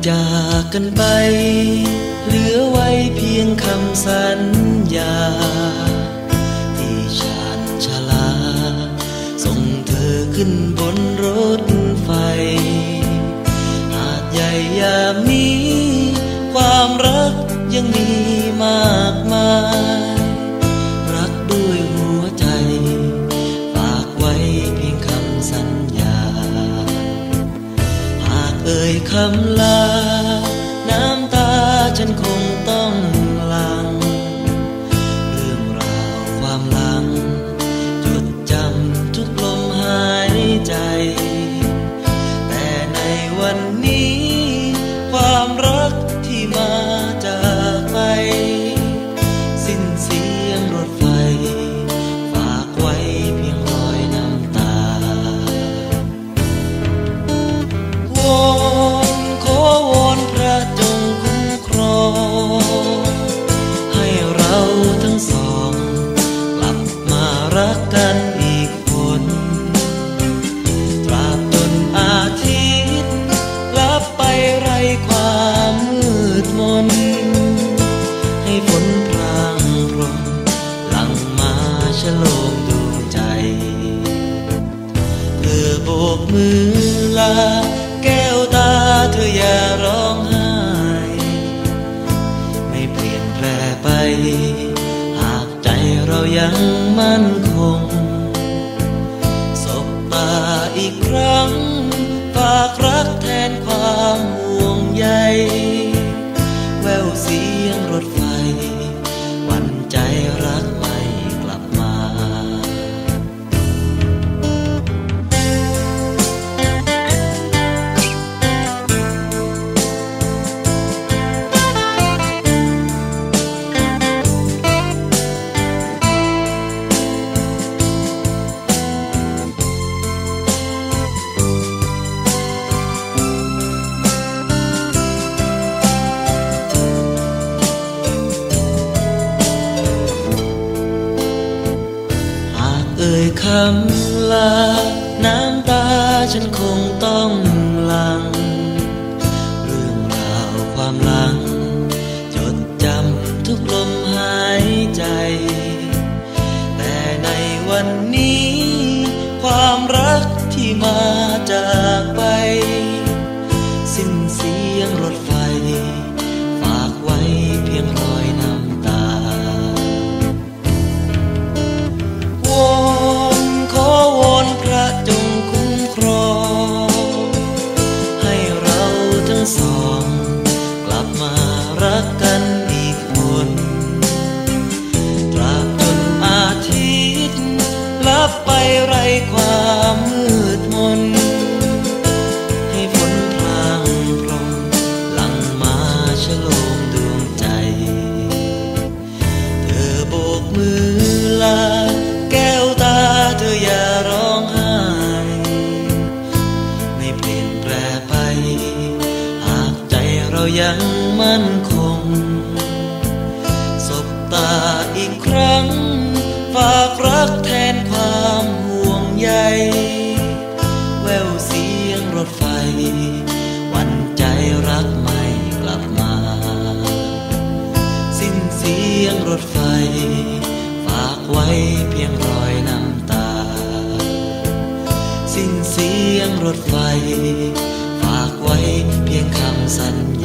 จากกันไปเหลือไว้เพียงคำสัญญาที่ชาญชาลาส่งเธอขึ้นบนรถไฟหาดใหญ่ยามนี้ความรักยังมีมากมายรักด้วยหัวใจฝากไว้เพียงคำสัญญาหากเอ่ยคำลาน้ำตาฉันคงต้องหลั่งเรื่องราวความหลังจดจำทุกลมหายใจแต่ในวันนี้ความรักที่มาจากไปสิ้นเสียงรถไฟฝากไว้เพียงรอยน้ำตาวอนขอวอนพระจงคุ้มครองให้เราทั้งสองกลับมารักกันอีกคนตราบจนอาทิตย์ลับไปไร้ความมืดมนให้ฝนพรางพรมหลั่งมาฉโลมดวงใจเธอโบกมือลาแก้วตาเธออย่าร้องไห้ไม่เปลี่ยนแปลไปหากใจเรายังมั่นคงสบตาอีกครั้งฝากรักแทนความห่วงใยแววเสียงรถไฟหวั่นใจรักไม่กลับมาเอ่ยคำลาน้ำตาฉันคงต้องหลั่งเรื่องราวความหลังจดจำทุกลมหายใจแต่ในวันนี้ความรักที่มาจากไปสิ้นเสียงรถไฟฝากไว้เพียงรอยน้ำตาวอนขอวอนพระจงคุ้มครองให้เราทั้งสองกลับมารักกันอีกคนตราบจนอาทิตย์ลับไปไร้ความมืดมนให้ฝนพรางพรมหลั่งมาฉโลมดวงใจเธอโบกมือลาแก้วตาเธออย่าร้องไห้ไม่เปลี่ยนแปลไปหากใจเรายังมั่นคงสบตาอีกครั้งฝากรักแทนความห่วงใยแววเสียงรถไฟหวั่นใจรักไม่กลับมาสิ้นเสียงรถไฟฝากไว้เพียงรอยน้ำตาสิ้นเสียงรถไฟฝากไว้เพียงคำสัญญา